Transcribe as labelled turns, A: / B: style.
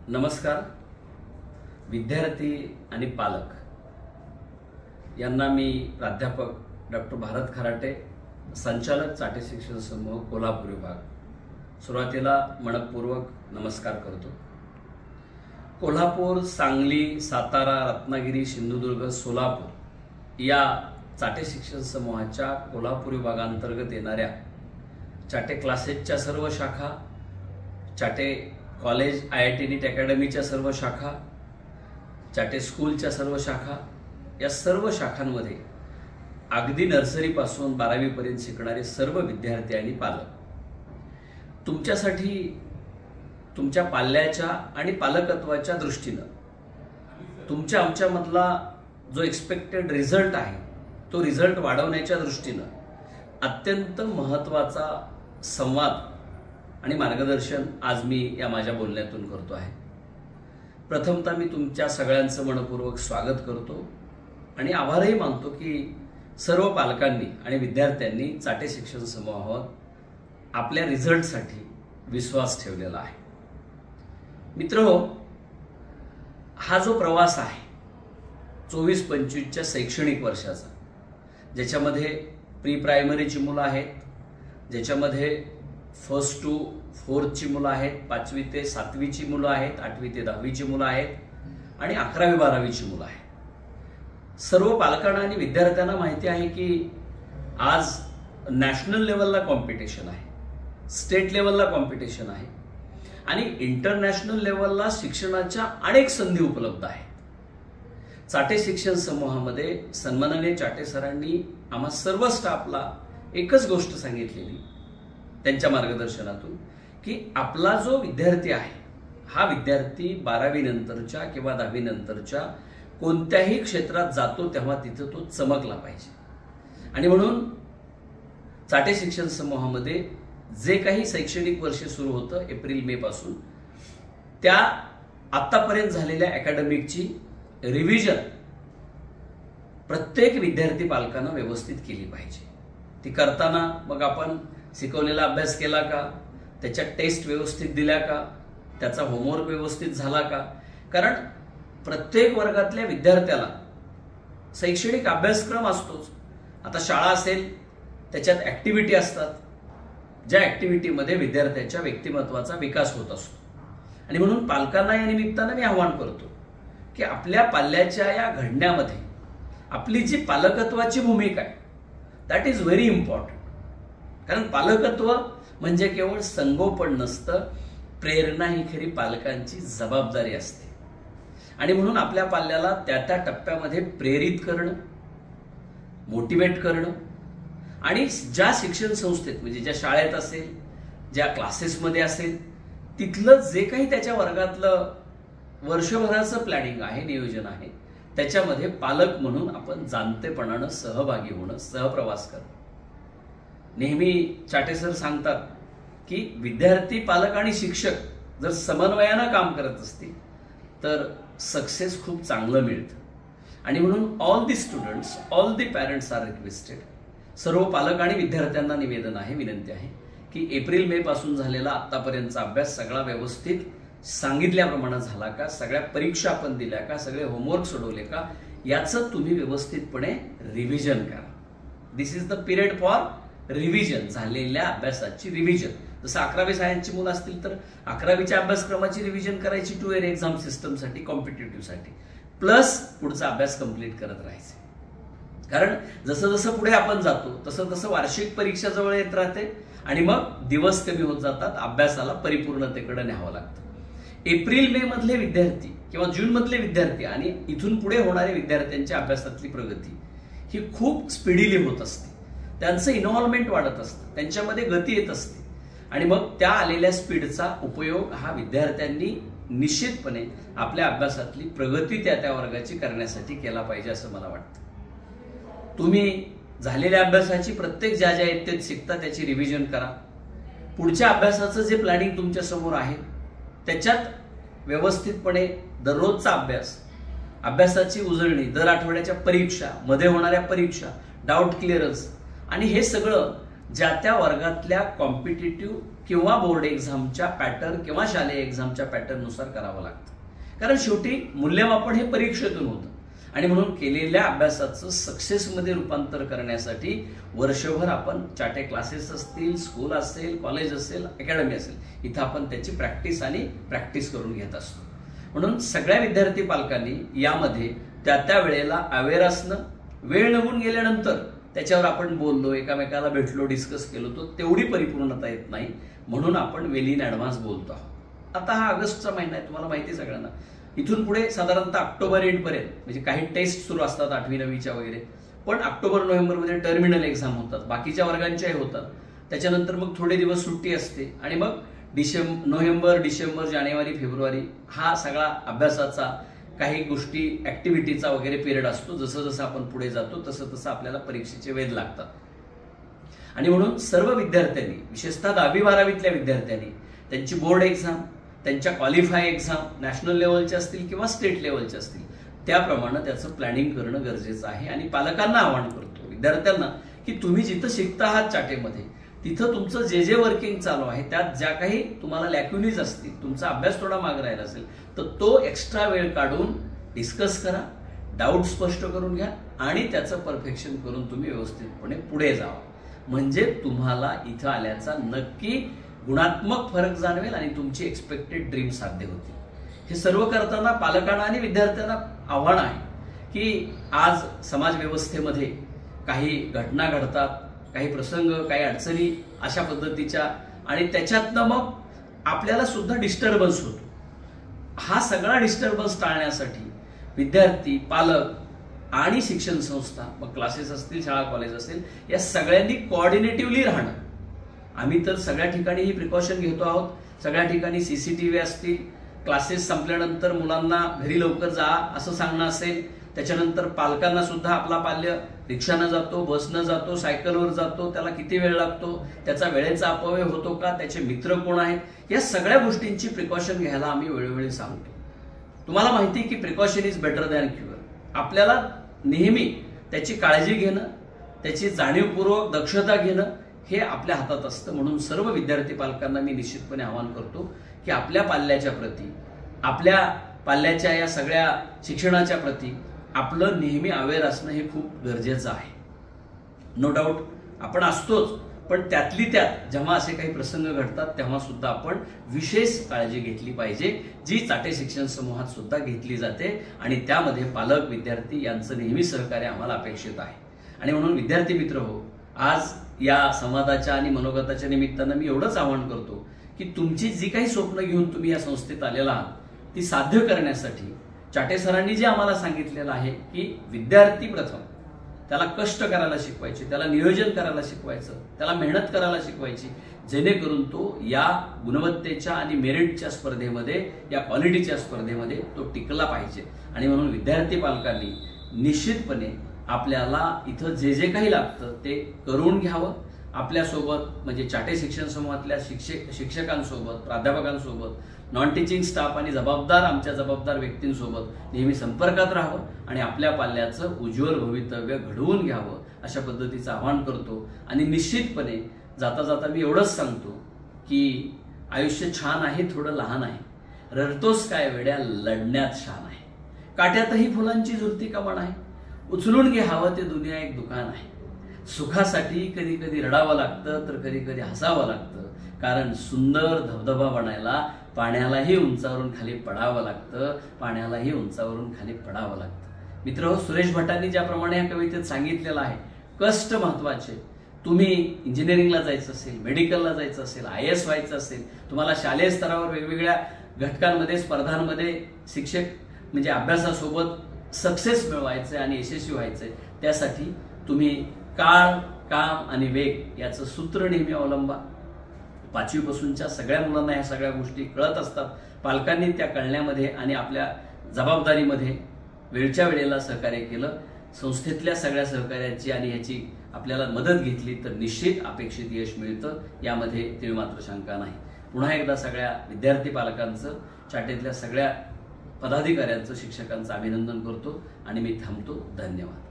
A: नमस्कार. विद्यार्थी आणि पालक यांना मी प्राध्यापक डॉक्टर भारत खराटे, संचालक चाटे शिक्षण समूह कोल्हापूर विभाग, सुरुवातीला मनपूर्वक नमस्कार करतो. कोल्हापूर, सांगली, सातारा, रत्नागिरी, सिंधुदुर्ग, सोलापूर या चाटे शिक्षण समूहाच्या कोल्हापूर विभागांतर्गत येणाऱ्या चाटे क्लासेसच्या सर्व शाखा, चाटे कॉलेज, IIT नीट अकॅडमीच्या सर्व शाखा, चाटे स्कूलच्या सर्व शाखा, या सर्व शाखांमध्ये अगदी नर्सरीपासून 12वी पर्यंत शिकणारे सर्व विद्यार्थी आणि पालक तुमच्यासाठी तुमच्या पाल्याच्या आणि पालकत्वाच्या दृष्टीनं तुमच्या आमच्यामधला जो एक्सपेक्टेड रिझल्ट आहे तो रिझल्ट वाढवण्याच्या दृष्टीनं अत्यंत महत्त्वाचा संवाद आणि मार्गदर्शन आज मी या माझ्या बोलण्यातून करतो आहे. प्रथमतः मी तुमच्या सगळ्यांचं मनपूर्वक स्वागत करतो आणि आभारही मानतो की सर्व पालकांनी आणि विद्यार्थ्यांनी चाटे शिक्षण समूहावर आपल्या रिझल्टसाठी विश्वास ठेवलेला आहे. मित्रहो, हा जो प्रवास आहे 24-25च्या शैक्षणिक वर्षाचा, ज्याच्यामध्ये प्री प्रायमरीची मुलं आहेत, ज्याच्यामध्ये 1st to 4th ची मुलं आहेत, 5वी ते 7वी ची मुलं आहेत, 8वी ते 10वी ची मुलं आहेत आणि 11वी 12वी ची मुलं आहेत. सर्व पालकांना आणि विद्यार्थ्यांना माहिती आहे की आज नॅशनल लेवलला कॉम्पिटिशन आहे, स्टेट लेवलला कॉम्पिटिशन आहे आणि इंटरनॅशनल लेवलला शिक्षणाच्या अनेक संधी उपलब्ध आहेत. चाटे शिक्षण समूहामध्ये सन्माननीय चाटे सरांनी आम्हा सर्व स्टाफला एकच गोष्ट सांगितलेली त्यांच्या मार्गदर्शनातून की आपला जो विद्यार्थी आहे हा विद्यार्थी 12वी नंतरच्या किंवा 10वी नंतरच्या कोणत्याही क्षेत्रात जातो तेव्हा तिथं तो चमकला पाहिजे. आणि म्हणून चाटे शिक्षण समूहामध्ये जे काही शैक्षणिक वर्ष सुरू होतं एप्रिल-मे पासून, त्या आतापर्यंत झालेल्या अकॅडमिकची रिव्हिजन प्रत्येक विद्यार्थी पालकांना व्यवस्थित केली पाहिजे. ती करताना मग आपण शिकवलेला अभ्यास केला का, त्याच्या टेस्ट व्यवस्थित दिल्या का, त्याचा होमवर्क व्यवस्थित झाला का, कारण प्रत्येक वर्गातल्या विद्यार्थ्याला शैक्षणिक अभ्यासक्रम असतोच. आता शाळा असेल त्याच्यात ऍक्टिव्हिटी असतात, ज्या ऍक्टिव्हिटीमध्ये विद्यार्थ्याच्या व्यक्तिमत्वाचा विकास होत असतो. आणि म्हणून पालकांना या निमित्तानं मी आवाहन करतो की आपल्या पाल्याच्या या घडण्यामध्ये आपली जी पालकत्वाची भूमिका आहे दॅट इज व्हेरी इम्पॉर्टंट. कारण पालकत्व म्हणजे केवळ संगोपन नसतं, प्रेरणा ही खरी पालकांची जबाबदारी असते. आणि म्हणून आपल्या पाल्याला त्या त्या टप्प्यामध्ये प्रेरित करणं, मोटिवेट करणं आणि ज्या शिक्षण संस्थेत म्हणजे ज्या शाळेत असेल, ज्या क्लासेसमध्ये असेल, तिथलं जे काही त्याच्या वर्गातलं वर्षभराचं प्लॅनिंग आहे, नियोजन आहे, त्याच्यामध्ये पालक म्हणून आपण जाणतेपणानं सहभागी होणं, सहप्रवास करणं. नेहमी चाटे सर सांगतात की विद्यार्थी, पालक आणि शिक्षक जर समन्वयानं काम करत असतील तर सक्सेस खूप चांगलं मिळतं. आणि म्हणून all the students, all the parents are requested, सर्व पालक आणि विद्यार्थ्यांना निवेदन आहे, विनंती आहे की एप्रिल-मे पासून झालेला आतापर्यंतचा अभ्यास सगळा व्यवस्थित सांगितल्याप्रमाणे झाला का, सगळ्या परीक्षा आपण दिल्या का, सगळे होमवर्क सोडवले का, याचं तुम्ही व्यवस्थितपणे रिव्हिजन करा. This is the period for revision, झालेल्या अभ्यासाची रिव्हिजन. जसं 11वी सायन्सची मुलं असतील तर 11वीच्या अभ्यासक्रमाची रिव्हिजन करायची 2 इयर एक्झाम सिस्टमसाठी, कॉम्पिटेटिव्हसाठी, प्लस पुढचा अभ्यास कंप्लीट करत राहायचे. कारण जसं जसं पुढे आपण जातो तसं तसं वार्षिक परीक्षा जवळ येत राहते आणि मग दिवस कमी होत जातात, अभ्यासाला परिपूर्णतेकडे न्यावं लागतं. एप्रिल-मे मधले विद्यार्थी किंवा जून मधले विद्यार्थी आणि इथून पुढे होणाऱ्या विद्यार्थ्यांच्या अभ्यासातली प्रगती ही खूप स्पीडीली होत असते. त्यांचं इन्व्हॉल्वमेंट वाढत असतं, त्यांच्यामध्ये गती येत असते आणि मग त्या आलेल्या स्पीडचा उपयोग हा विद्यार्थ्यांनी निश्चितपणे आपल्या अभ्यासातली प्रगती त्या त्या वर्गाची करण्यासाठी केला पाहिजे असं मला वाटतं. तुम्ही झालेल्या अभ्यासाची प्रत्येक ज्या ज्या इयत्तेत शिकता त्याची रिव्हिजन करा. पुढच्या अभ्यासाचं जे प्लॅनिंग तुमच्या समोर आहे त्याच्यात व्यवस्थितपणे दररोजचा अभ्यास, अभ्यासाची उजळणी, दर आठवड्याच्या परीक्षा, मध्ये होणाऱ्या परीक्षा, डाऊट क्लिअरन्स आणि हे सगळं ज्या त्या वर्गातल्या कॉम्पिटिटिव्ह किंवा बोर्ड एक्झामच्या पॅटर्न किंवा शालेय एक्झामच्या पॅटर्ननुसार करावं लागतं. कारण शेवटी मूल्यमापन हे परीक्षेतून होतं आणि म्हणून केलेल्या अभ्यासाचं सक्सेसमध्ये रूपांतर करण्यासाठी वर्षभर आपण चाटे क्लासेस असतील, स्कूल असेल, कॉलेज असेल, अकॅडमी असेल, इथं आपण त्याची प्रॅक्टिस करून घेत असतो. म्हणून सगळ्या विद्यार्थी पालकांनी यामध्ये त्या वेळेला अवेअर असणं, वेळ निघून गेल्यानंतर त्याच्यावर आपण बोललो, एकामेकाला भेटलो, डिस्कस केलो, तो तेवढी परिपूर्णता येत नाही. म्हणून आपण वेल इन ॲडव्हान्स बोलतो आहोत. आता हा ऑगस्टचा महिना आहे, तुम्हाला माहिती आहे सगळ्यांना. इथून पुढे साधारणतः ऑक्टोबर एंडपर्यंत म्हणजे काही टेस्ट सुरू असतात 8वी 9वीच्या वगैरे, पण ऑक्टोबर नोव्हेंबरमध्ये टर्मिनल एक्झाम होतात, बाकीच्या वर्गांच्याही होतात. त्याच्यानंतर मग थोडे दिवस सुट्टी असते आणि मग नोव्हेंबर, डिसेंबर, जानेवारी, फेब्रुवारी हा सगळा अभ्यासाचा, काही गोष्टी ऍक्टिव्हिटीचा वगैरे पिरियड असतो. जसं जसं आपण पुढे जातो तसं तसं आपल्याला परीक्षेचे वेध लागतात. आणि म्हणून सर्व विद्यार्थ्यांनी, विशेषतः 10वी 12वीतल्या विद्यार्थ्यांनी त्यांची बोर्ड एक्झाम, त्यांच्या क्वालिफाय एक्झाम नॅशनल लेवलच्या असतील किंवा स्टेट लेवलच्या असतील, त्याप्रमाणे त्याचं प्लॅनिंग करणं गरजेचं आहे. आणि पालकांना आवाहन करतो, विद्यार्थ्यांना, की तुम्ही जिथं शिकता आहात चाटेमध्ये, तिथं तुमचं जे वर्किंग चालू आहे त्यात ज्या काही तुम्हाला लॅक्युनीज असतील, तुमचा अभ्यास थोडा मागे राहिला असेल, तर तो एक्स्ट्रा वेळ काढून डिस्कस करा, डाऊट स्पष्ट करून घ्या आणि त्याचं परफेक्शन करून तुम्ही व्यवस्थितपणे पुढे जावा. म्हणजे तुम्हाला इथं आल्याचा नक्की गुणात्मक फरक जाणवेल आणि तुमची एक्सपेक्टेड ड्रीम साध्य होतील. हे सर्व करताना पालकांना आणि विद्यार्थ्यांना आव्हान आहे की आज समाज व्यवस्थेमध्ये काही घटना घडतात, काही प्रसंग, काही अडचणी अशा पद्धतीच्या, आणि त्याच्यातनं मग आपल्याला सुद्धा डिस्टर्बन्स होतो. हा सगळा डिस्टर्बन्स टाळण्यासाठी विद्यार्थी, पालक आणि शिक्षण संस्था, मग क्लासेस असतील, शाळा कॉलेज असेल, या सगळ्यांनी कोऑर्डिनेटिव्हली राहणं. आम्ही तर सगळ्या ठिकाणी ही प्रिकॉशन घेतो आहोत. सगळ्या ठिकाणी CCTV असतील, क्लासेस संपल्यानंतर मुलांना घरी लवकर जा असं सांगणं असेल, त्याच्यानंतर पालकांना सुद्धा आपला पाल्य रिक्षानं जातो, बसनं जातो, सायकलवर जातो, त्याला किती वेळ लागतो, त्याचा वेळेचा अपव्यय होतो का, त्याचे मित्र कोण आहेत, या सगळ्या गोष्टींची प्रिकॉशन घ्यायला आम्ही वेळोवेळी सांगतो. तुम्हाला माहिती की precaution is better than cure. आपल्याला नेहमी त्याची काळजी घेणं, त्याची जाणीवपूर्वक दक्षता घेणं हे आपल्या हातात असतं. म्हणून सर्व विद्यार्थी पालकांना मी निश्चितपणे आवाहन करतो की आपल्या पाल्याच्या प्रती, आपल्या पाल्याच्या या सगळ्या शिक्षणाच्या प्रती आपलं नेहमी अवेअर असणं हे खूप गरजेचं आहे. नो डाऊट आपण असतोच, पण त्यातली त्यात जेव्हा असे काही प्रसंग घडतात तेव्हा सुद्धा आपण विशेष काळजी घेतली पाहिजे, जी चाटे शिक्षण समूहात सुद्धा घेतली जाते. आणि त्यामध्ये पालक, विद्यार्थी यांचं नेहमी सहकार्य आम्हाला अपेक्षित आहे. आणि म्हणून विद्यार्थी मित्र हो, आज या संवादाच्या आणि मनोगताच्या निमित्तानं मी एवढंच आवाहन करतो की तुमची जी काही स्वप्न घेऊन तुम्ही या संस्थेत आलेला आहात ती साध्य करण्यासाठी चाटे सरांनी जे आम्हाला सांगितलेलं आहे की विद्यार्थी प्रथम त्याला कष्ट करायला शिकवायचे, त्याला नियोजन करायला शिकवायचं, त्याला मेहनत करायला शिकवायची, जेणेकरून तो या गुणवत्तेच्या आणि मेरिटच्या स्पर्धेमध्ये, या क्वालिटीच्या स्पर्धेमध्ये तो टिकला पाहिजे. आणि म्हणून विद्यार्थी पालकांनी निश्चितपणे आपल्याला इथं जे काही लागतं ते करून घ्यावं. आपल्यासोबत म्हणजे चाटे शिक्षण समूहातल्या शिक्षकांसोबत, प्राध्यापकांसोबत, नॉन टीचिंग स्टाफ आणि आमच्या जबाबदार व्यक्तींसोबत नेहमी संपर्कात राहावं आणि आपल्या पाल्याचं उज्ज्वल भवितव्य घडवून घ्यावं अशा पद्धतीचं आवाहन करतो. आणि निश्चितपणे जाता जाता मी एवढंच सांगतो की आयुष्य छान आहे, थोडं लहान आहे, रडतोस काय वेड्या, लढण्यात शान आहे, काट्यातही फुलांची झुरती कमान आहे, उचलून घे हवं ते दुनिया एक दुकान आहे. सुखासाठी कधी कधी रडावं लागतं तर कधी कधी हसावं लागतं, कारण सुंदर धबधबा बनायला पाण्यालाही उंचावरून खाली पडावं लागतं, पाण्यालाही उंचावरून खाली पडावं लागतं. मित्र, सुरेश भटांनी ज्याप्रमाणे या कवितेत सांगितलेलं आहे, कष्ट महत्वाचे. तुम्ही इंजिनिअरिंगला जायचं असेल, मेडिकलला जायचं असेल, IAS व्हायचं असेल, तुम्हाला शालेय स्तरावर वेगवेगळ्या घटकांमध्ये, स्पर्धांमध्ये शिक्षक म्हणजे अभ्यासासोबत सक्सेस मिळवायचंय आणि यशस्वी व्हायचंय, त्यासाठी तुम्ही काळ, काम आणि वेग याचं सूत्र नेहमी अवलंबा. 5वी पासूनच्या सगळ्या मुलांना ह्या सगळ्या गोष्टी कळत असतात. पालकांनी त्या कळण्यामध्ये आणि आपल्या जबाबदारीमध्ये वेळच्या वेळेला सहकार्य केलं, संस्थेतल्या सगळ्या सहकार्याची आणि ह्याची आपल्याला मदत घेतली तर निश्चित अपेक्षित यश मिळतं, यामध्ये तीळमात्र शंका नाही. पुन्हा एकदा सगळ्या विद्यार्थी पालकांचं, चाटेतल्या सगळ्या पदाधिकाऱ्यांचं, शिक्षकांचं अभिनंदन करतो आणि मी थांबतो. धन्यवाद.